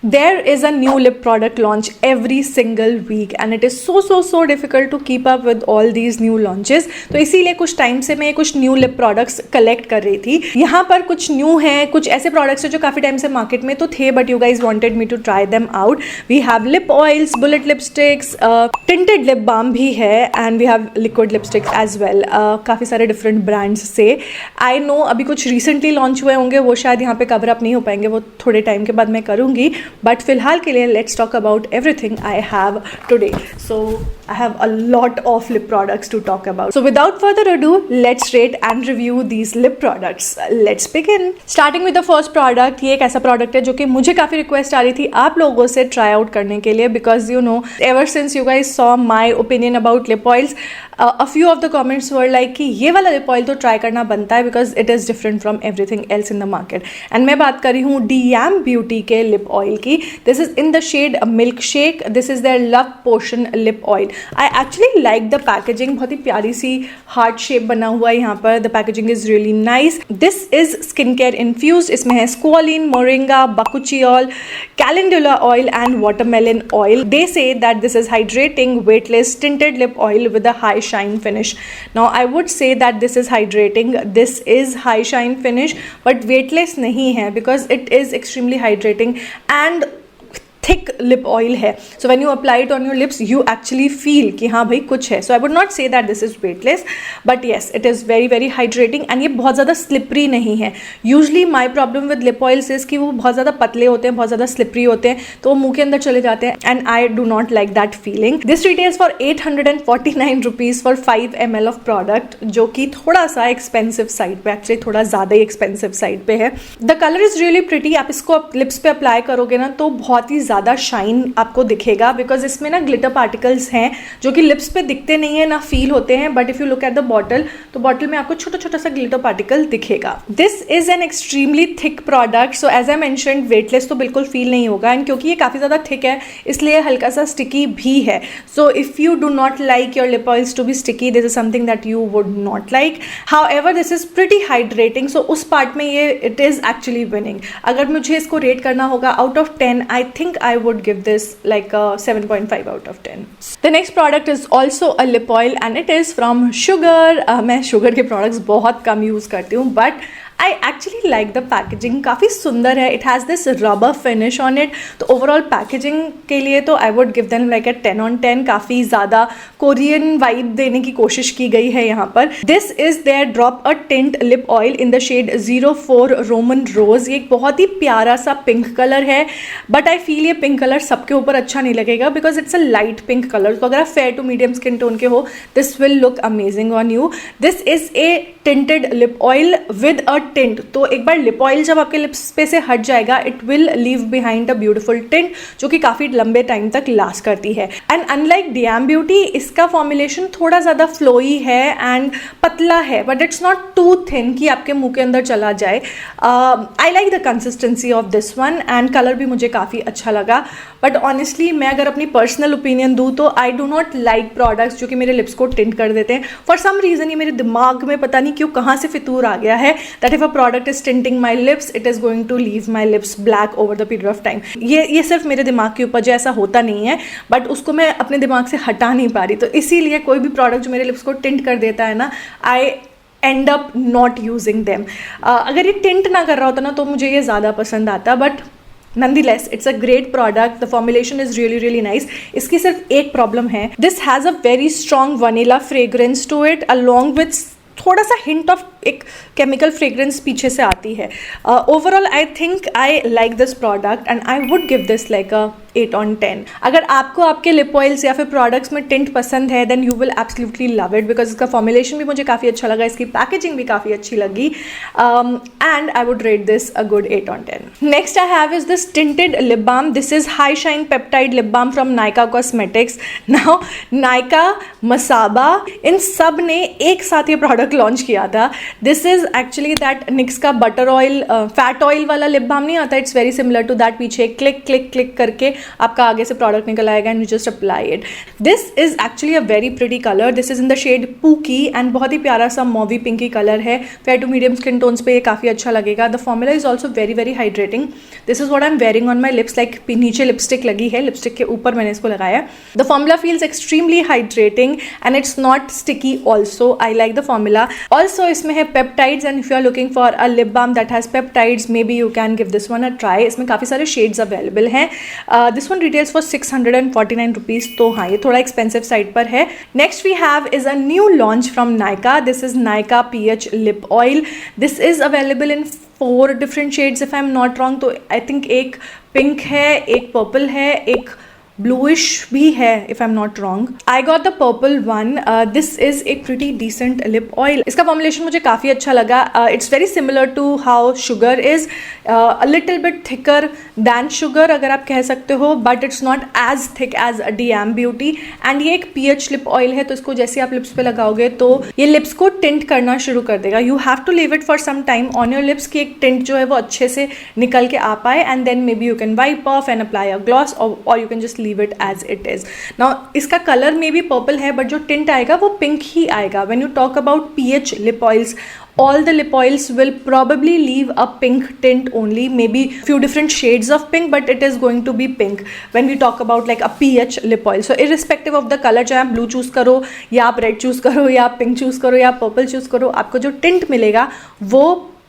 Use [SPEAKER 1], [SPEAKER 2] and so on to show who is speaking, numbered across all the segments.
[SPEAKER 1] There is a new lip product launch every single week and it is so difficult to keep up with all these new launches. तो इसीलिए कुछ time से मैं कुछ new lip products collect कर रही थी. यहाँ पर कुछ न्यू हैं, कुछ ऐसे प्रोडक्ट्स हैं जो काफ़ी टाइम से मार्केट में तो थे but you guys wanted me to try them out. We have lip oils, bullet lipsticks, tinted lip balm भी है and we have liquid lipsticks as well. काफ़ी सारे डिफरेंट ब्रांड्स से. आई नो अभी कुछ रिसेंटली लॉन्च हुए होंगे, वो शायद यहाँ पे कवर अप नहीं हो पाएंगे, वो थोड़े टाइम के बाद मैं करूँगी. बट फिलहाल के लिए let's talk about everything I have today. So I have a lot of lip products to talk about. So without further ado let's rate and review these lip products. Let's begin. Starting with the first product. ये एक ऐसा product है जो कि मुझे काफ़ी request आ रही थी आप लोगों से ट्राई आउट करने के लिए, because you know ever since you guys saw my opinion about lip oils, a few of the comments were like कि ये वाला लिप ऑयल तो ट्राई करना बनता है because it is different from everything else in the market. And मैं बात कर रही हूँ डीएम ब्यूटी के लिप ऑयल की. This is in the shade milk shake. This is their love potion lip oil. I actually like the packaging. बहुत ही प्यारी सी हार्ट शेप बना हुआ है यहाँ पर. The packaging is really nice. This is skin care infuse. इसमें है squalane, moringa, bakuchiol, calendula oil and watermelon oil. They say that this is hydrating, weightless, tinted lip oil with a high shine finish. Now I would say that this is hydrating. This is high shine finish but weightless नहीं है because it is extremely hydrating and thick lip oil है. So when you apply it on your lips you actually feel कि हाँ भाई कुछ है. So I would not say that this is weightless but yes it is very hydrating and ये बहुत ज़्यादा slippery नहीं है. Usually my problem with lip oils is कि वो बहुत ज़्यादा पतले होते हैं, बहुत ज़्यादा स्लिपरी होते हैं, तो वो मुंह के अंदर चले जाते हैं and I do not like that feeling. This retails for 849 rupees for 5 ml of product, जो कि थोड़ा सा एक्सपेंसिव साइड पे, एक्चुअली थोड़ा ज़्यादा ही एक्सपेंसिव साइड पे है. The colour is really pretty. आप इसको लिप्स पे अप्लाई करोगे ना तो बहुत ही ज़्यादा शाइन आपको दिखेगा बिकॉज इसमें ना ग्लिटर पार्टिकल्स हैं जो कि लिप्स पे दिखते नहीं है ना फील होते हैं. But if you look at the bottle तो बॉटल में आपको छोटा छोटा सा ग्लिटर पार्टिकल दिखेगा. This is an extremely thick product. So as I mentioned weightless तो बिल्कुल फील नहीं होगा एंड क्योंकि ये काफ़ी ज़्यादा थिक है इसलिए हल्का सा स्टिकी भी है. So if you do not like your lip oils to be sticky this is something that you would not like. However this is pretty hydrating. So उस पार्ट में ये इट इज़ एक्चुअली विनिंग. अगर मुझे इसको rate करना होगा out of 10 I think I would give this like a 7.5 out of 10. The next product is also a lip oil and it is from Sugar. मैं Sugar के products बहुत कम use करती हूँ but I actually like the packaging. काफ़ी सुंदर है. It has this rubber finish on it. तो overall packaging के लिए तो I would give them like a 10 on 10. काफ़ी ज़्यादा Korean vibe देने की कोशिश की गई है यहाँ पर. This is their drop a tint lip oil in the shade 04 Roman Rose. ये एक बहुत ही प्यारा सा पिंक कलर है बट आई फील ये पिंक कलर सबके ऊपर अच्छा नहीं लगेगा because it's a light pink colour. तो अगर आप fair to medium skin tone के हो this will look amazing on you. This is a tinted lip oil with a tint. तो एक बार लिप ऑयल जब आपके लिप्स पे से हट जाएगा it will leave behind a beautiful tint जो कि काफ़ी लंबे टाइम तक लास्ट करती है. एंड अनलाइक डीएम ब्यूटी इसका फॉर्मुलेशन थोड़ा ज़्यादा फ्लोई है एंड पतला है but it's not too thin कि आपके मुंह के अंदर चला जाए. I like the consistency of this one and colour भी मुझे काफ़ी अच्छा लगा. बट ऑनेस्टली मैं अगर अपनी पर्सनल ओपिनियन दूँ तो I do not like products जो कि मेरे लिप्स को टिंट कर देते हैं. फॉर सम रीज़न ये मेरे दिमाग में पता नहीं क्यों कहाँ से फितूर आ गया है that if a product is tinting my lips it is going to leave my lips black over the period of time. ये सिर्फ मेरे दिमाग के ऊपर जो ऐसा होता नहीं है बट उसको मैं अपने दिमाग से हटा नहीं पा रही. तो इसीलिए कोई भी प्रोडक्ट जो मेरे लिप्स को टिंट कर देता है ना I end up not using them. अगर ये टिंट ना कर रहा होता ना तो मुझे ये ज़्यादा पसंद आता but nonetheless it's a great product. The formulation is really nice. इसकी सिर्फ एक प्रॉब्लम है. This has a very strong vanilla fragrance to it along with थोड़ा सा हिंट ऑफ एक केमिकल फ्रेग्रेंस पीछे से आती है. Overall I think I like this product and I would give this like a 8 on 10. अगर आपको आपके लिप ऑयल्स या फिर प्रोडक्ट्स में टिंट पसंद है then you will absolutely love it because इसका फॉर्मुलेशन भी मुझे काफ़ी अच्छा लगा, इसकी पैकेजिंग भी काफ़ी अच्छी लगी and I would rate this a good 8 on 10. Next I have is this tinted lip balm. This is high shine peptide lip balm from Nykaa cosmetics. Now Nykaa, Masaba इन सब ने एक साथ ये प्रोडक्ट लॉन्च किया था. This is actually that Nyx का butter oil fat oil वाला लिप बाम नहीं आता, it's very similar to that. पीछे क्लिक क्लिक क्लिक करके आपका आगे से प्रोडक्ट निकल आएगा and you just apply it. This is actually a very pretty colour. This is in the shade pookie and बहुत ही प्यारा सा मॉवी पिंकी कलर है. Fair to medium skin tones पे ये काफ़ी अच्छा लगेगा. The formula is also very very hydrating. This is what I am wearing on my lips. Like नीचे लिपस्टिक लगी है, लिपस्टिक के ऊपर मैंने इसको लगाया. The formula feels extremely hydrating and it's not sticky also. I like the formula. Also इसमें है peptides and if you are looking for a lip balm that has peptides maybe you can give this one a try. इसमें काफ़ी सारे shades available हैं. This one retails for 649 rupees. तो हाँ, ये थोड़ा एक्सपेंसिव साइड पर है. Next we have is a new launch from Nykaa. This is Nykaa PH lip oil. This is available in 4 different shades if I am not wrong. तो I think एक pink है, एक पर्पल है, एक ब्लूइश भी है if I am not wrong. I got the purple one. This is a pretty decent lip oil. इसका formulation मुझे काफ़ी अच्छा लगा. It's very similar to how Sugar is, a little bit thicker than Sugar अगर आप कह सकते हो, but it's not as thick as DM beauty. And ये एक PH लिप ऑयल है, तो इसको जैसे आप लिप्स पे लगाओगे तो ये लिप्स को टिंट करना शुरू कर देगा. You have to leave it for some time on your lips कि एक टिंट जो है वो अच्छे से निकल के आ पाए and then maybe you can wipe off and apply a gloss और you can just leave it as it is. Now इसका कलर में भी पर्पल है बट जो टिंट आएगा वो पिंक ही आएगा. When you talk about PH lip oils, all the lip oils will probably leave a pink tint only, maybe few different shades of pink, but it is going to be pink when we talk about like a PH lip oil. So irrespective of the color, चाहे आप blue choose करो या आप red choose करो या आप pink choose करो या आप purple choose करो, आपको जो tint मिलेगा वो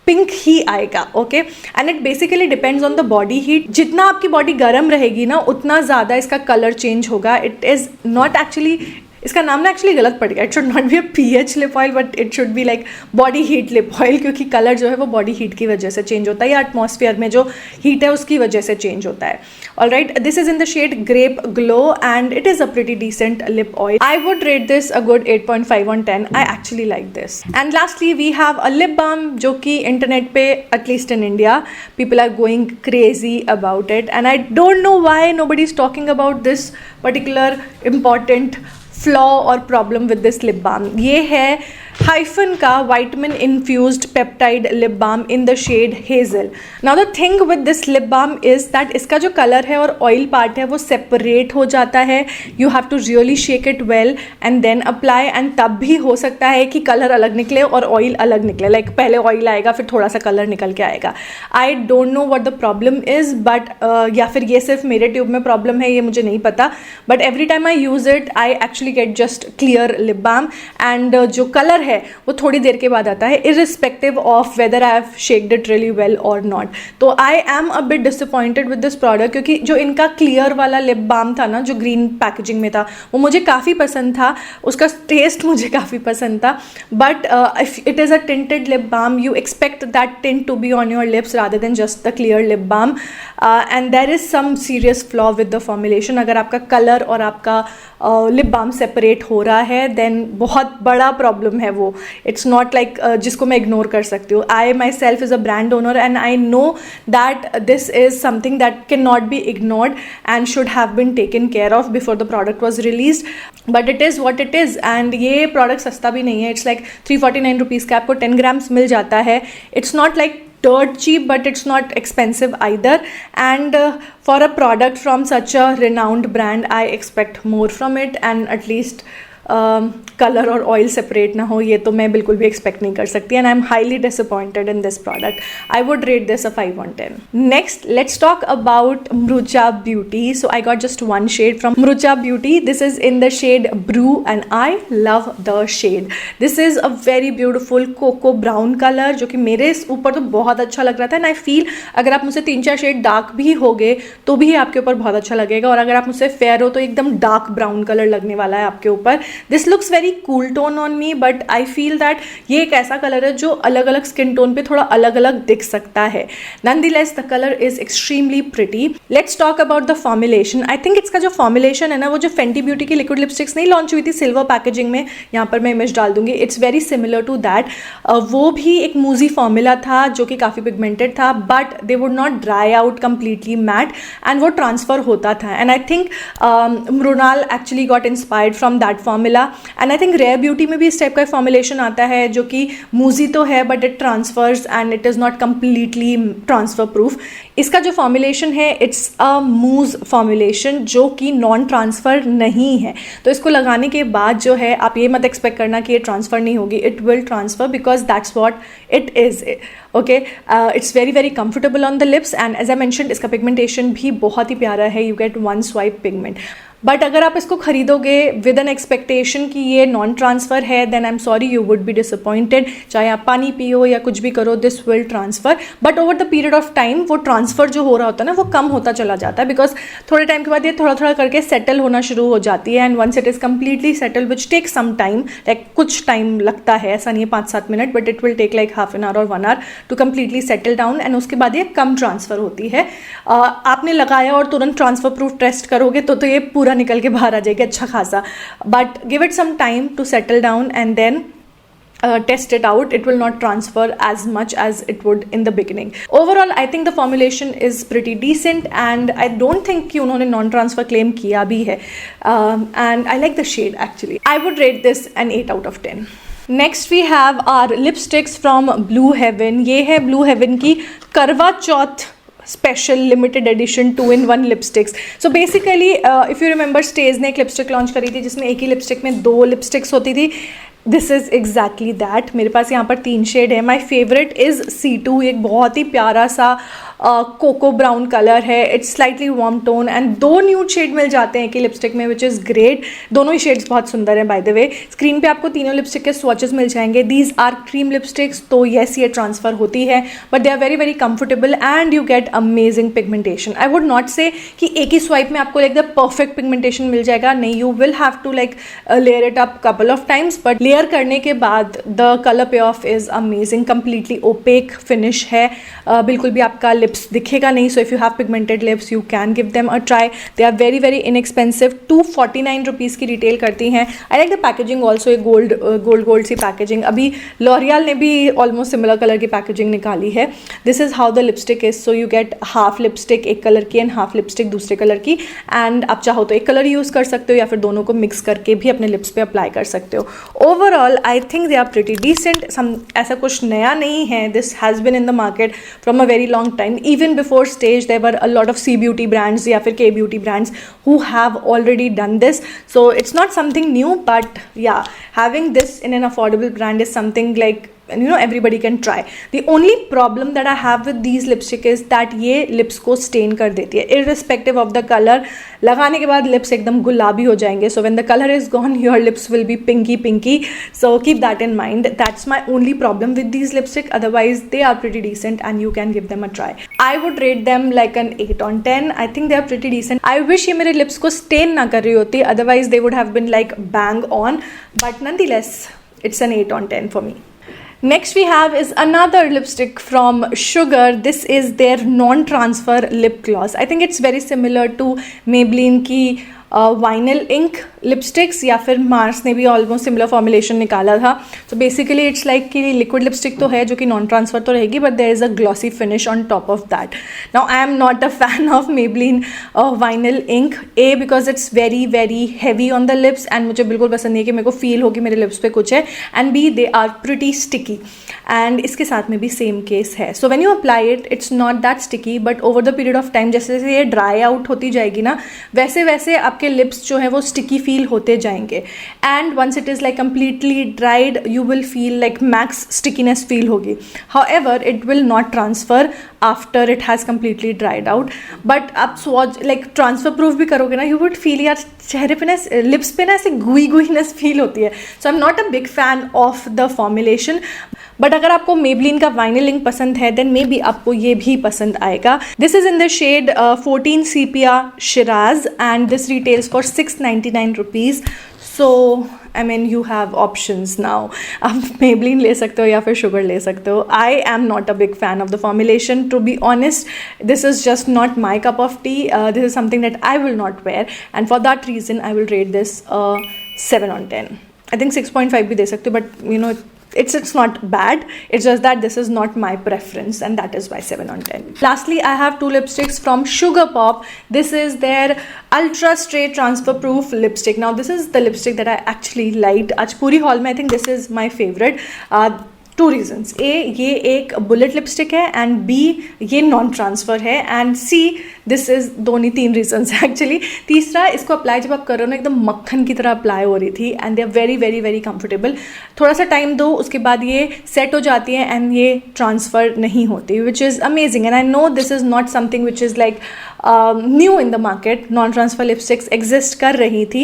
[SPEAKER 1] पिंक ही आएगा. Okay, and it basically depends on the body heat. जितना आपकी बॉडी गर्म रहेगी ना उतना ज़्यादा इसका कलर चेंज होगा. इट इज़ नॉट एक्चुअली, इसका नाम ना एक्चुअली गलत पड़ गया. It should not be a PH lip oil but it should be like body heat lip oil, क्योंकि कलर जो है वो बॉडी हीट की वजह से चेंज होता है या एटमॉस्फेयर में जो हीट है उसकी वजह से चेंज होता है. Alright, this is in the shade grape glow and it is a pretty decent lip oil. I would rate this a good 8.5 on 10. I actually like this. And lastly we have a lip balm जो कि internet पे at least in India people are going crazy about it and I don't know why nobody is talking about this particular important flaw और problem with this lip balm. ये है Hyphen का vitamin infused peptide lip balm in the shade hazel. Now the thing with this lip balm is that इसका जो colour है और oil part है वो सेपरेट हो जाता है. You have to really shake it well and then apply, and तब भी हो सकता है कि कलर अलग निकले और ऑयल अलग निकले. लाइक पहले ऑयल आएगा फिर थोड़ा सा कलर निकल के आएगा. आई don't know what the problem is but या फिर ये सिर्फ मेरे ट्यूब में प्रॉब्लम है, ये मुझे नहीं पता. But every time I use it I actually get just clear lip balm and जो कलर है वो थोड़ी देर के बाद आता है irrespective of whether I have shaked it really well or not. तो I am a bit disappointed with this product क्योंकि जो इनका क्लियर वाला लिप बाम था ना जो ग्रीन पैकेजिंग में था वो मुझे काफ़ी पसंद था, उसका टेस्ट मुझे काफ़ी पसंद था. But if it is a tinted lip balm you expect that tint to be on your lips rather than just the clear lip balm and there is some serious flaw with the formulation. अगर आपका colour और आपका lip balm separate हो रहा है then बहुत बड़ा problem है वो. इट्स नॉट लाइक जिसको मैं इग्नोर कर सकती हूँ. I myself is a brand owner and I know that this is something that can not be ignored and should have been taken care of before the product was release. But it is what it is and ये product सस्ता भी नहीं है. It's like 349 rupees का आपको 10 grams मिल जाता है. It's not like dirt cheap but it's not expensive either and for a product from such a renowned brand I expect more from it and at least colour और oil separate ना हो ये तो मैं बिल्कुल भी एक्सपेक्ट नहीं कर सकती and I am highly disappointed in this product. I would rate this a 5 on 10. Next let's talk about Mrucha beauty. So I got just one shade from Mrucha beauty. This is in the shade brew and I love the shade. This is a very beautiful cocoa brown colour जो कि मेरे ऊपर तो बहुत अच्छा लग रहा था एंड आई फील अगर आप मुझसे 3-4 शेड डार्क भी हो गए तो भी आपके ऊपर बहुत अच्छा लगेगा और अगर आप मुझसे फेयर हो तो एकदम डार्क ब्राउन कलर लगने वाला है आपके ऊपर. This looks very cool tone on me but I feel that ये एक ऐसा कलर है जो अलग अलग स्किन टोन पे थोड़ा अलग अलग दिख सकता है. Nonetheless the colour is extremely pretty. Let's talk about the formulation. I think इसका जो फॉर्मुलेशन है ना वो जो फेंटी ब्यूटी की लिक्विड लिपस्टिक्स नहीं लॉन्च हुई थी सिल्वर पैकेजिंग में, यहाँ पर मैं इमेज डाल दूंगी, it's very similar to that. वो भी एक मूजी फॉर्मूला था जो कि काफ़ी पिगमेंटेड था but they would not dry out completely matte and वो ट्रांसफर होता था and I think Mrinal actually got inspired from that formula formula, and I think rare beauty में भी इस टाइप का फॉर्मुलेशन आता है जो कि मूजी तो है but it transfers and it is not completely transfer proof. इसका जो फॉर्मुलेशन है इट्स अ मूज फॉर्मुलेशन जो कि नॉन ट्रांसफ़र नहीं है. तो इसको लगाने के बाद जो है आप ये मत एक्सपेक्ट करना कि ये ट्रांसफ़र नहीं होगी. It will transfer because that's what it is. Okay, it's very very comfortable on the lips and as I mentioned इसका पिगमेंटेशन भी बहुत ही प्यारा है. You get one swipe pigment. But अगर आप इसको खरीदोगे विद एन एक्सपेक्टेशन कि ये नॉन ट्रांसफ़र है then I am sorry, you would be disappointed. चाहे आप पानी पियो या कुछ भी करो, this will transfer. But over the period of time वो ट्रांसफ़र जो हो रहा होता है ना वो कम होता चला जाता है बिकॉज थोड़े टाइम के बाद ये थोड़ा थोड़ा करके सेटल होना शुरू हो जाती है. And once it is completely settle which take some time, like कुछ टाइम लगता है, ऐसा नहीं है 5-7 minute, but it will take like half an hour और 1 hour to completely settle down. And उसके बाद ये कम ट्रांसफ़र होती है. आपने लगाया और तुरंत ट्रांसफ़र प्रूफ टेस्ट करोगे तो ये पूरा निकल के बाहर आ जाएगा अच्छा खासा. But give it some time to settle down and then test it out. It will not transfer as much as it would in the beginning. Overall, I think the formulation is pretty decent and I don't think कि उन्होंने non-transfer claim किया भी है. And I like the shade actually. I would rate this an 8 out of 10. Next we have our lipsticks from Blue Heaven. ये है Blue Heaven की Karva Chauth special limited edition 2-in-1 lipsticks. So basically if you remember stage ने एक lipstick launch करी थी जिसमें एक ही lipstick में 2 लिपस्टिक्स होती थी. This is exactly that. मेरे पास यहाँ पर 3 शेड है. My favourite is C2. एक बहुत ही प्यारा सा कोको ब्राउन कलर है. It's slightly warm tone and 2 nude shade मिल जाते हैं कि लिपस्टिक में विच इज़ ग्रेट. दोनों ही शेड्स बहुत सुंदर हैं. बाय द वे स्क्रीन पे आपको तीनों लिपस्टिक के स्वॉचेस मिल जाएंगे. These are cream lipsticks. तो येस ये ट्रांसफ़र होती है but they are very very comfortable and you get amazing pigmentation. I would not say कि एक ही स्वाइप में आपको लाइक द परफेक्ट पिगमेंटेशन मिल जाएगा. नहीं, you will have to like layer it up couple of times but layer करने के बाद the colour payoff is amazing. Completely opaque finish है. बिल्कुल भी आपका लिप्स दिखेगा नहीं. So if you have pigmented lips you can give them a try. They are very very inexpensive. 249 rupees की रिटेल करती हैं. I like the packaging also. एक गोल्ड सी पैकेजिंग. अभी लॉरियल ने भी ऑलमोस्ट सिमिलर कलर की पैकेजिंग निकाली है. This is how the lipstick is. So you get half lipstick एक कलर की एंड हाफ लिपस्टिक दूसरे कलर की. एंड आप चाहो तो एक कलर यूज़ कर सकते हो या फिर दोनों को मिक्स करके भी अपने लिप्स पे अप्लाई कर सकते हो. Overall I think they are pretty decent. ऐसा कुछ नया नहीं है. This has been in the market from a very long time. Even before stage there were a lot of C beauty brands या फिर K beauty brands who have already done this. So it's not something new but yeah, having this in an affordable brand is something like you know everybody can try. The only problem that I have with these lipstick is that ये lips को stain कर देती है irrespective of the color. लगाने के बाद lips एकदम गुलाबी हो जाएंगे. So when the color is gone your lips will be pinky. So keep that in mind. That's my only problem with these lipstick. Otherwise they are pretty decent and you can give them a try. I would rate them like an 8 on 10. I think they are pretty decent. I wish ये मेरे lips को stain ना कर रही होती. Otherwise they would have been like bang on. But nonetheless it's an 8 on 10 for me. Next we have is another lipstick from Sugar. This is their non-transfer lip gloss. I think it's very similar to Maybelline की vinyl ink lipsticks या फिर Mars ने भी almost similar formulation निकाला था. So basically it's like कि liquid lipstick तो है जो कि नॉन ट्रांसफर तो रहेगी but there is a glossy finish on top of that. Now I am not a fan of Maybelline vinyl ink. Uh because it's very very heavy on the lips and मुझे बिल्कुल पसंद नहीं है कि मेरे को फील हो कि मेरे लिप्स पे कुछ है. एंड बी they are pretty sticky and इसके साथ में भी सेम केस है. So when you apply it it's not that sticky but over the period of time जैसे जैसे ये ड्राई आउट होती जाएगी ना वैसे वैसे आपके लिप्स जो है वो स्टिकी फील होते जाएंगे. And once it is like completely dried you will feel like max stickiness feel होगी. However it will not transfer after it has completely dried out. But आप स्वॉच लाइक ट्रांसफर प्रूफ भी करोगे ना you would feel यार चेहरे पे ना lips पे ना ऐसे गुईनेस फील होती है. So I am not a big fan of the formulation. But अगर आपको Maybelline का वाइनल इंक पसंद है देन मे बी आपको ये भी पसंद आएगा. This is in the shade 14 Sepia Shiraz and this retails for 699 rupees. So I mean you have options now. आप Maybelline ले सकते हो या फिर Sugar ले सकते हो. I am not a big fan of the formulation to be honest. This is just not my cup of tea. This is something that I will not wear and for that reason I will rate this 7 on 10. I think 6.5 भी दे सकते हो but you know it's not bad, it's just that this is not my preference, and that is why 7 on 10. Lastly, I have two lipsticks from Sugar Pop. This is their Ultra Straight Transfer Proof lipstick. Now this is the lipstick that I actually liked. आज पूरी hall में I think this is my favorite. Two reasons, A ये एक bullet lipstick है, and B ये non transfer है, and C this is दोनों 3 regions actually. तीसरा, इसको अप्लाई जब आप कर रहे हो ना एकदम मक्खन की तरह अप्लाई हो रही थी, and they are very very very comfortable. थोड़ा सा टाइम दो, उसके बाद ये सेट हो जाती है एंड ये ट्रांसफ़र नहीं होती, which is amazing. And I no this is not something which is like new in the market. Non transfer lipsticks exist कर रही थी.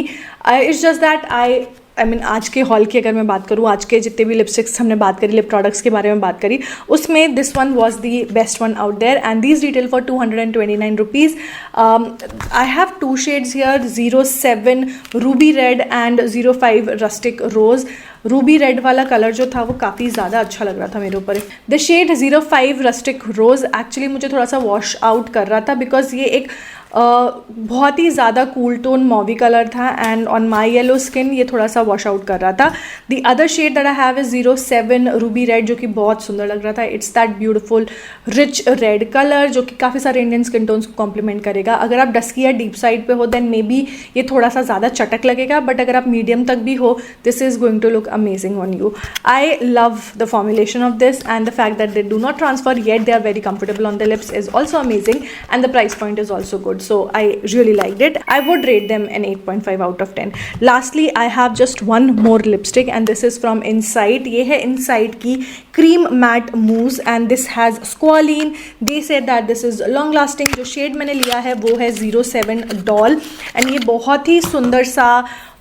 [SPEAKER 1] It's just that I mean आज के हॉल की अगर मैं बात करूँ, आज के जितने भी लिपस्टिक्स हमने बात करी, लिप प्रोडक्ट्स के बारे में बात करी, उसमें this one was the best one out there, and these retail for 229 rupees. I have 2 shades here, 07 ruby red and 05 rustic rose. Ruby red वाला कलर जो था वो काफ़ी ज़्यादा अच्छा लग रहा था मेरे ऊपर. The shade 05 rustic rose actually मुझे थोड़ा सा वॉश आउट कर रहा था, बिकॉज ये एक बहुत ही ज़्यादा कूल टोन मॉवी कलर था, and on my yellow skin ये थोड़ा सा वॉश आउट कर रहा था. The other shade that I have is 07 ruby red, जो कि बहुत सुंदर लग रहा था. It's that beautiful rich red colour जो कि काफ़ी सारे इंडियन स्किन टोन्स को कॉम्प्लीमेंट करेगा. अगर आप डस्की या डीप साइड पे हो देन मे बी ये थोड़ा सा ज़्यादा चटक लगेगा, बट अगर आप मीडियम तक भी हो, this is going to look amazing on you. I love the formulation of this, and the fact that they do not transfer yet they are very comfortable on the lips is also amazing, and the price point is also good, so I really liked it. I would rate them an 8.5 out of 10. Lastly, I have just one more lipstick, and this is from Insight. ये है Insight की cream matte mousse, and this has squalene. They said that this is long lasting. जो shade मैंने लिया है वो है 07 doll, and ये बहुत ही सुंदर सा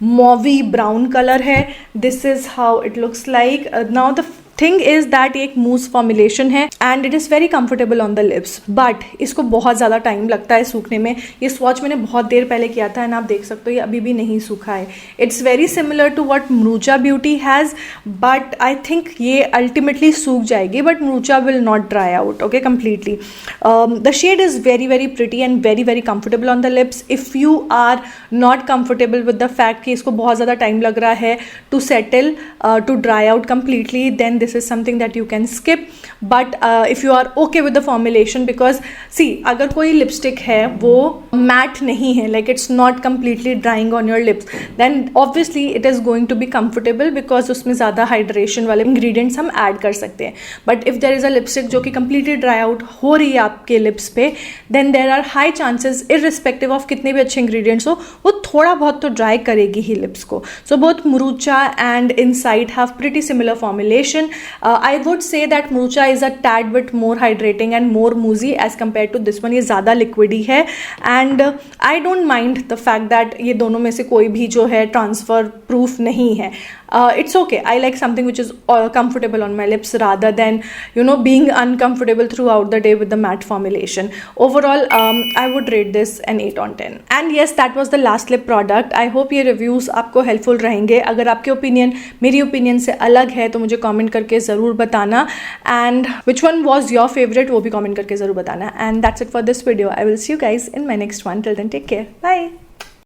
[SPEAKER 1] मॉवी ब्राउन कलर है. This is how it looks like. Now the thing is that ये एक मूस फॉर्मुलेशन है, and it is very comfortable on the lips, but इसको बहुत ज़्यादा टाइम लगता है सूखने में. ये स्वॉच मैंने बहुत देर पहले किया था, एंड आप देख सकते हो ये अभी भी नहीं सूखा है. It's very similar to what Mrucha beauty has, but I think ये अल्टीमेटली सूख जाएगी, but Mrucha will not dry out okay completely. The shade is very very pretty and very very comfortable on the lips. If you are not comfortable with the fact कि इसको बहुत ज़्यादा time लग रहा है to settle, to dry out completely, then this is something that you can skip. But if you are okay with the formulation, because see अगर कोई lipstick है वो मैट नहीं है, like it's not completely drying on your lips, then obviously it is going to be comfortable because उसमें ज़्यादा hydration वाले ingredients हम ऐड कर सकते हैं. But if there is a lipstick जो कि completely dry out हो रही है आपके लिप्स पे, then there are high chances irrespective of कितने भी अच्छे ingredients हो, वो थोड़ा बहुत तो ड्राई करेगी ही लिप्स को. So both Murucha and Insight have pretty similar formulation. I would say that Murucha is a tad bit more hydrating and more moussey as compared to this one. ये ज़्यादा liquidy है, and I don't mind the fact that ये दोनों में से कोई भी जो है transfer proof नहीं है. It's okay. I like something which is comfortable on my lips rather than being uncomfortable throughout the day with the matte formulation. Overall, I would rate this an 8 on 10. And yes, that was the last lip product. I hope ये reviews आपको helpful रहेंगे. अगर आपके opinion मेरी opinion से अलग है तो मुझे comment करके ज़रूर बताना, and which one was your favorite वो भी comment करके ज़रूर बताना. And that's it for this video. I will see you guys in my next one. Till then, take care. Bye.